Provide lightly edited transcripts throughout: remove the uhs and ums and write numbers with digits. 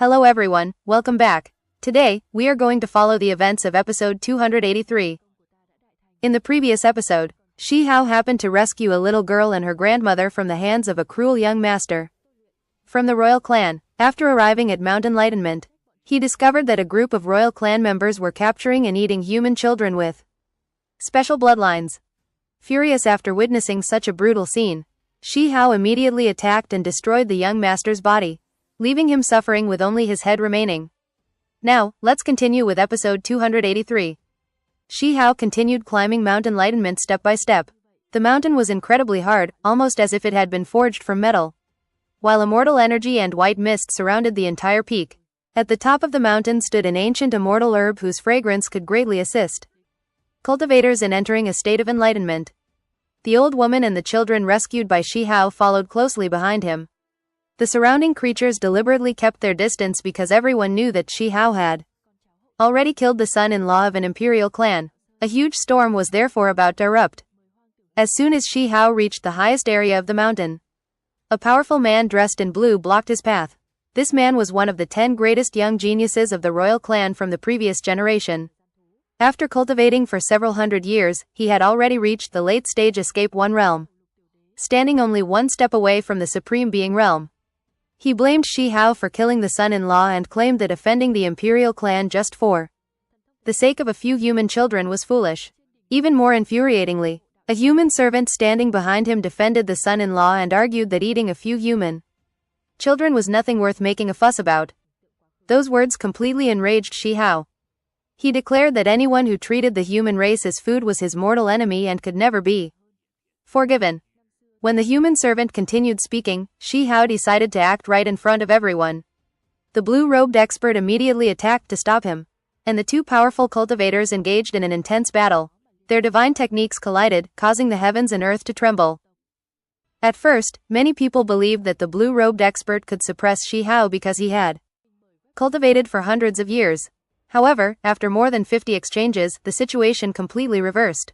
Hello everyone, welcome back. Today, we are going to follow the events of episode 283. In the previous episode, Shi Hao happened to rescue a little girl and her grandmother from the hands of a cruel young master from the royal clan. After arriving at Mount Enlightenment, he discovered that a group of royal clan members were capturing and eating human children with special bloodlines. Furious after witnessing such a brutal scene, Shi Hao immediately attacked and destroyed the young master's body, leaving him suffering with only his head remaining. Now, let's continue with episode 283. Shi Hao continued climbing Mount Enlightenment step by step. The mountain was incredibly hard, almost as if it had been forged from metal, while immortal energy and white mist surrounded the entire peak. At the top of the mountain stood an ancient immortal herb whose fragrance could greatly assist cultivators in entering a state of enlightenment. The old woman and the children rescued by Shi Hao followed closely behind him. The surrounding creatures deliberately kept their distance because everyone knew that Shi Hao had already killed the son-in-law of an imperial clan. A huge storm was therefore about to erupt. As soon as Shi Hao reached the highest area of the mountain, a powerful man dressed in blue blocked his path. This man was one of the 10 greatest young geniuses of the royal clan from the previous generation. After cultivating for several hundred years, he had already reached the late stage Escape One realm, standing only one step away from the Supreme Being realm. He blamed Shi Hao for killing the son-in-law and claimed that offending the imperial clan just for the sake of a few human children was foolish. Even more infuriatingly, a human servant standing behind him defended the son-in-law and argued that eating a few human children was nothing worth making a fuss about. Those words completely enraged Shi Hao. He declared that anyone who treated the human race as food was his mortal enemy and could never be forgiven. When the human servant continued speaking, Shi Hao decided to act right in front of everyone. The blue-robed expert immediately attacked to stop him, and the two powerful cultivators engaged in an intense battle. Their divine techniques collided, causing the heavens and earth to tremble. At first, many people believed that the blue-robed expert could suppress Shi Hao because he had cultivated for hundreds of years. However, after more than 50 exchanges, the situation completely reversed.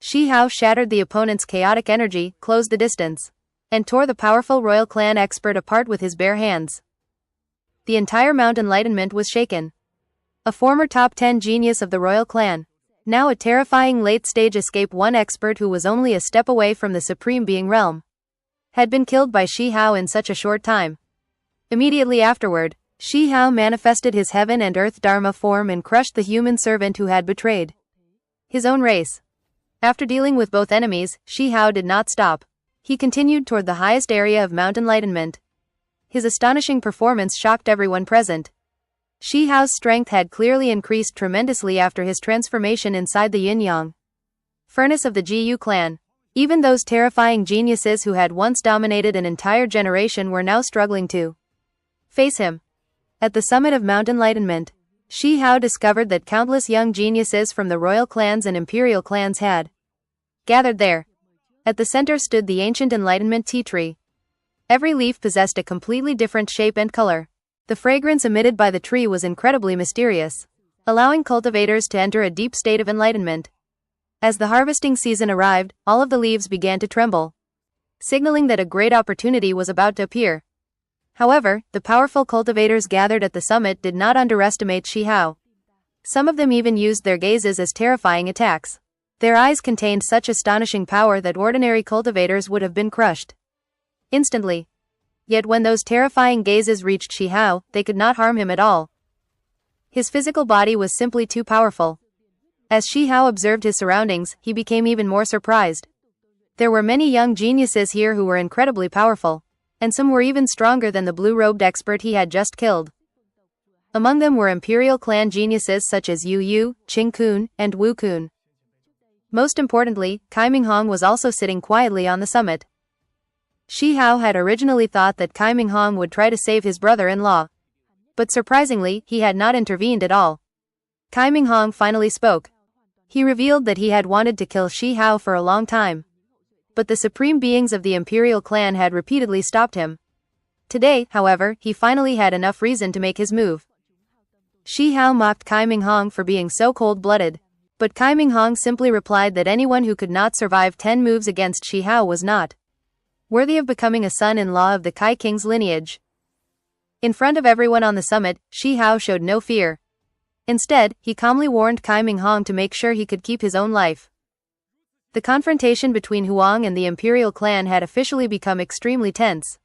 Shi Hao shattered the opponent's chaotic energy, closed the distance, and tore the powerful royal clan expert apart with his bare hands. The entire Mount Enlightenment was shaken. A former top 10 genius of the royal clan, now a terrifying late-stage Escape One expert who was only a step away from the Supreme Being realm, had been killed by Shi Hao in such a short time. Immediately afterward, Shi Hao manifested his heaven and earth Dharma form and crushed the human servant who had betrayed his own race. After dealing with both enemies, Shi Hao did not stop. He continued toward the highest area of Mount Enlightenment. His astonishing performance shocked everyone present. Shi Hao's strength had clearly increased tremendously after his transformation inside the yin-yang furnace of the Jiyu clan. Even those terrifying geniuses who had once dominated an entire generation were now struggling to face him. At the summit of Mount Enlightenment, Shi Hao discovered that countless young geniuses from the royal clans and imperial clans had gathered there. At the center stood the ancient Enlightenment tea tree. Every leaf possessed a completely different shape and color. The fragrance emitted by the tree was incredibly mysterious, allowing cultivators to enter a deep state of enlightenment. As the harvesting season arrived, all of the leaves began to tremble, signaling that a great opportunity was about to appear. However, the powerful cultivators gathered at the summit did not underestimate Shi Hao. Some of them even used their gazes as terrifying attacks. Their eyes contained such astonishing power that ordinary cultivators would have been crushed instantly. Yet when those terrifying gazes reached Shi Hao, they could not harm him at all. His physical body was simply too powerful. As Shi Hao observed his surroundings, he became even more surprised. There were many young geniuses here who were incredibly powerful, and some were even stronger than the blue-robed expert he had just killed. Among them were imperial clan geniuses such as Yu Yu, Qing Kun, and Wu Kun. Most importantly, Kai Minghong was also sitting quietly on the summit. Shi Hao had originally thought that Kai Minghong would try to save his brother-in-law, but surprisingly, he had not intervened at all. Kai Minghong finally spoke. He revealed that he had wanted to kill Shi Hao for a long time, but the supreme beings of the imperial clan had repeatedly stopped him. Today, however, he finally had enough reason to make his move. Shi Hao mocked Kai Minghong for being so cold-blooded, but Kai Minghong simply replied that anyone who could not survive 10 moves against Shi Hao was not worthy of becoming a son-in-law of the Kai King's lineage. In front of everyone on the summit, Shi Hao showed no fear. Instead, he calmly warned Kai Ming Hong to make sure he could keep his own life. The confrontation between Huang and the Imperial clan had officially become extremely tense.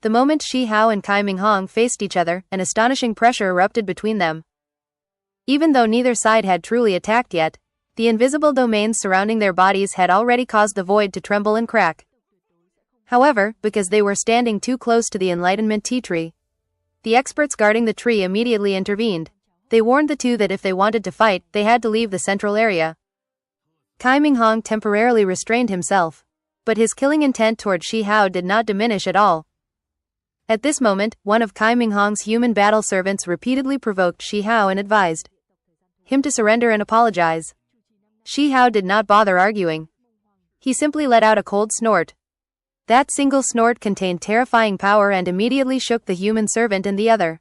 The moment Shi Hao and Kai Ming Hong faced each other, an astonishing pressure erupted between them. Even though neither side had truly attacked yet, the invisible domains surrounding their bodies had already caused the void to tremble and crack. However, because they were standing too close to the Enlightenment Tea Tree, the experts guarding the tree immediately intervened. They warned the two that if they wanted to fight, they had to leave the central area. Kai Ming Hong temporarily restrained himself, but his killing intent toward Shi Hao did not diminish at all. At this moment, one of Kai Ming Hong's human battle servants repeatedly provoked Shi Hao and advised him to surrender and apologize. Shi Hao did not bother arguing. He simply let out a cold snort. That single snort contained terrifying power and immediately shook the human servant and the other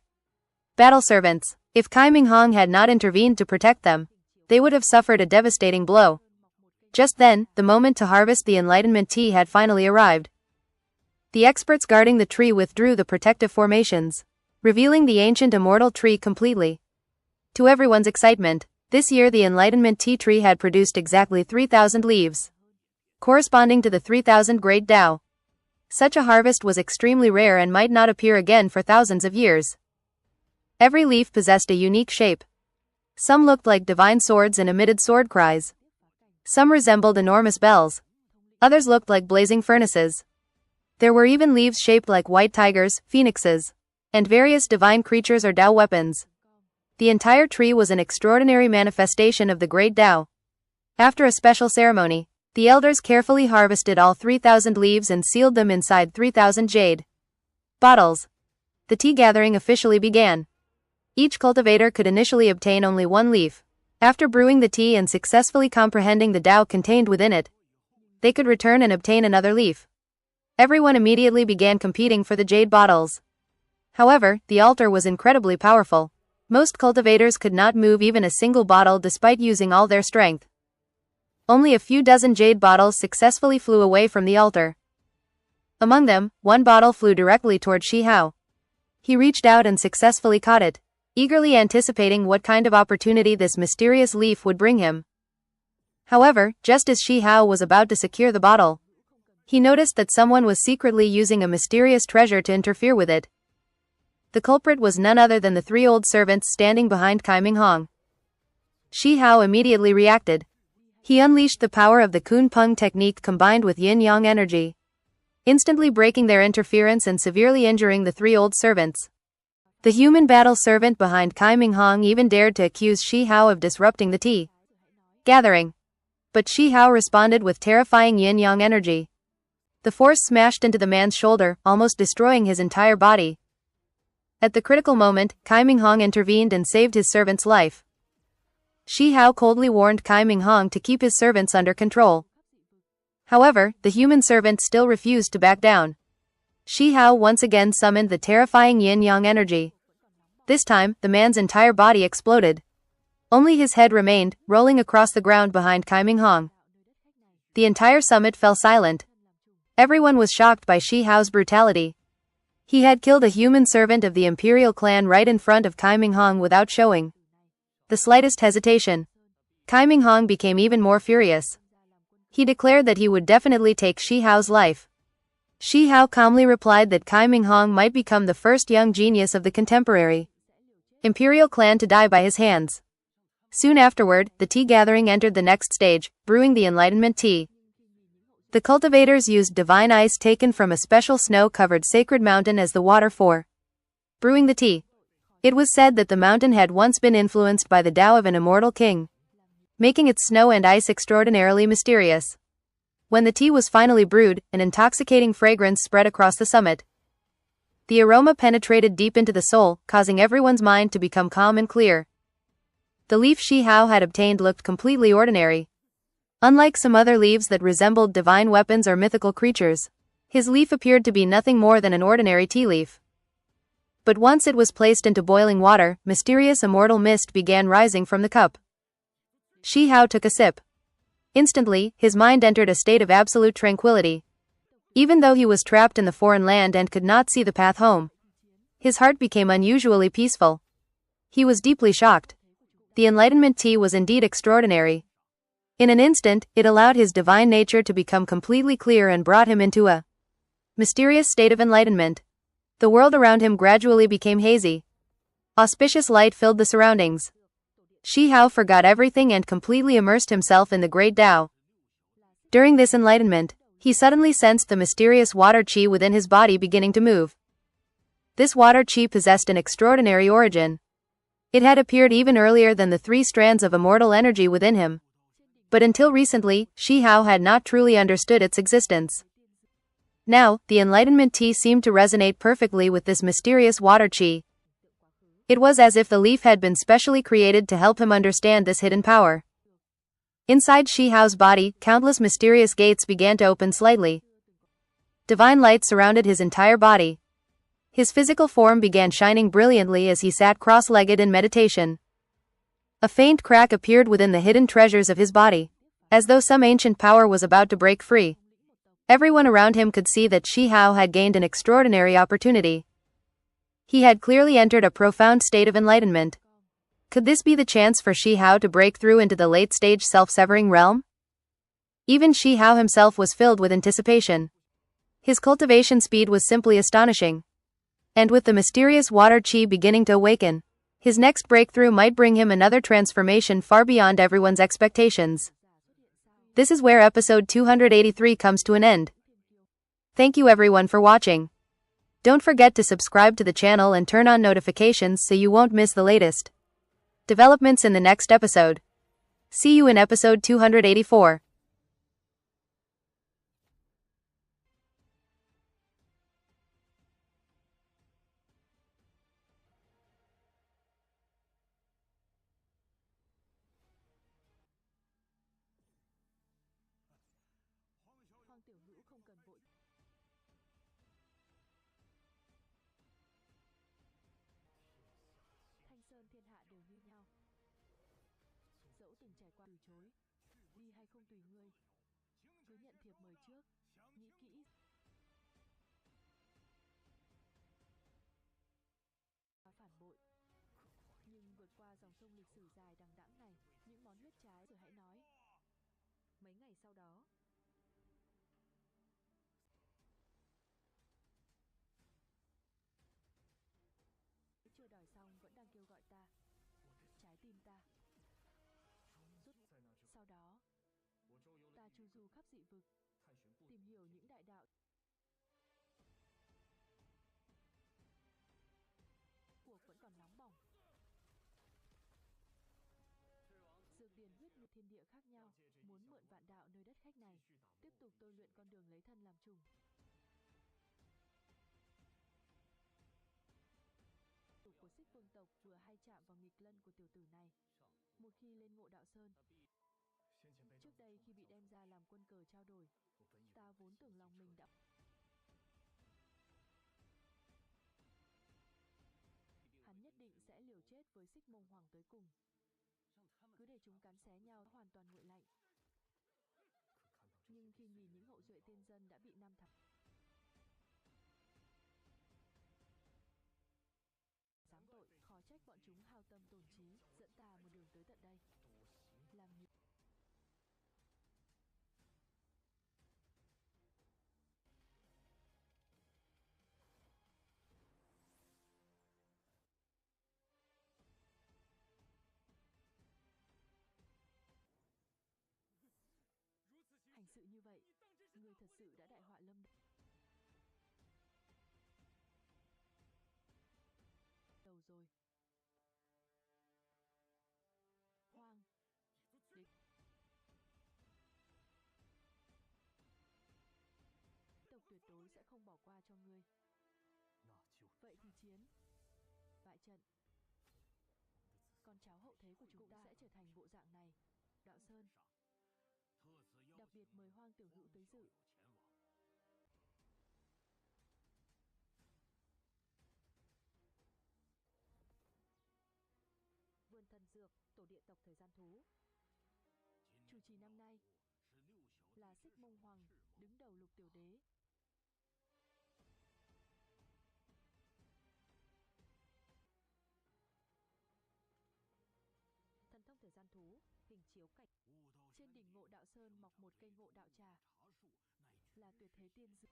battle servants. If Kai Ming Hong had not intervened to protect them, they would have suffered a devastating blow. Just then, the moment to harvest the Enlightenment tea had finally arrived. The experts guarding the tree withdrew the protective formations, revealing the ancient immortal tree completely. To everyone's excitement, this year the Enlightenment tea tree had produced exactly 3,000 leaves, corresponding to the 3,000 Great Tao. Such a harvest was extremely rare and might not appear again for thousands of years. Every leaf possessed a unique shape. Some looked like divine swords and emitted sword cries. Some resembled enormous bells. Others looked like blazing furnaces. There were even leaves shaped like white tigers, phoenixes, and various divine creatures or Tao weapons. The entire tree was an extraordinary manifestation of the Great Tao. After a special ceremony, the elders carefully harvested all 3,000 leaves and sealed them inside 3,000 jade bottles. The tea gathering officially began. Each cultivator could initially obtain only one leaf. After brewing the tea and successfully comprehending the Tao contained within it, they could return and obtain another leaf. Everyone immediately began competing for the jade bottles. However, the altar was incredibly powerful. Most cultivators could not move even a single bottle despite using all their strength. Only a few dozen jade bottles successfully flew away from the altar. Among them, one bottle flew directly toward Shi Hao. He reached out and successfully caught it, eagerly anticipating what kind of opportunity this mysterious leaf would bring him. However, just as Shi Hao was about to secure the bottle, he noticed that someone was secretly using a mysterious treasure to interfere with it. The culprit was none other than the three old servants standing behind Kai Ming Hong. Shi Hao immediately reacted. He unleashed the power of the Kun Peng technique combined with yin-yang energy, instantly breaking their interference and severely injuring the three old servants. The human battle servant behind Kai Ming Hong even dared to accuse Shi Hao of disrupting the tea gathering. But Shi Hao responded with terrifying yin-yang energy. The force smashed into the man's shoulder, almost destroying his entire body. At the critical moment, Kai Ming Hong intervened and saved his servant's life. Shi Hao coldly warned Kai Ming Hong to keep his servants under control. However, the human servant still refused to back down. Shi Hao once again summoned the terrifying yin-yang energy. This time, the man's entire body exploded. Only his head remained, rolling across the ground behind Kai Ming Hong. The entire summit fell silent. Everyone was shocked by Shi Hao's brutality. He had killed a human servant of the Imperial clan right in front of Kai Ming Hong without showing the slightest hesitation. Kai Ming Hong became even more furious. He declared that he would definitely take Shi Hao's life. Shi Hao calmly replied that Kai Ming Hong might become the first young genius of the contemporary Imperial clan to die by his hands. Soon afterward, the tea gathering entered the next stage, brewing the Enlightenment tea. The cultivators used divine ice taken from a special snow-covered sacred mountain as the water for brewing the tea. It was said that the mountain had once been influenced by the Tao of an immortal king, making its snow and ice extraordinarily mysterious. When the tea was finally brewed, an intoxicating fragrance spread across the summit. The aroma penetrated deep into the soul, causing everyone's mind to become calm and clear. The leaf Shi Hao had obtained looked completely ordinary. Unlike some other leaves that resembled divine weapons or mythical creatures, his leaf appeared to be nothing more than an ordinary tea leaf. But once it was placed into boiling water, mysterious immortal mist began rising from the cup. Shi Hao took a sip. Instantly, his mind entered a state of absolute tranquility. Even though he was trapped in the foreign land and could not see the path home, His heart became unusually peaceful. He was deeply shocked. The enlightenment tea was indeed extraordinary. In an instant, it allowed his divine nature to become completely clear and brought him into a mysterious state of enlightenment. The world around him gradually became hazy. Auspicious light filled the surroundings. Shi Hao forgot everything and completely immersed himself in the great Tao. During this enlightenment, he suddenly sensed the mysterious water qi within his body beginning to move. This water qi possessed an extraordinary origin. It had appeared even earlier than the 3 strands of immortal energy within him. But until recently, Shi Hao had not truly understood its existence. Now, the enlightenment tea seemed to resonate perfectly with this mysterious water qi. It was as if the leaf had been specially created to help him understand this hidden power. Inside Shi Hao's body, countless mysterious gates began to open slightly. Divine light surrounded his entire body. His physical form began shining brilliantly as he sat cross-legged in meditation. A faint crack appeared within the hidden treasures of his body, as though some ancient power was about to break free. Everyone around him could see that Shi Hao had gained an extraordinary opportunity. He had clearly entered a profound state of enlightenment. Could this be the chance for Shi Hao to break through into the late-stage self-severing realm? Even Shi Hao himself was filled with anticipation. His cultivation speed was simply astonishing. And with the mysterious water qi beginning to awaken, his next breakthrough might bring him another transformation far beyond everyone's expectations. This is where episode 283 comes to an end. Thank you everyone for watching. Don't forget to subscribe to the channel and turn on notifications so you won't miss the latest developments in the next episode. See you in episode 284. gian thú, hình chiếu cảnh. Trên đỉnh Ngộ Đạo Sơn mọc một cây ngộ đạo trà, là tuyệt thế tiên dược.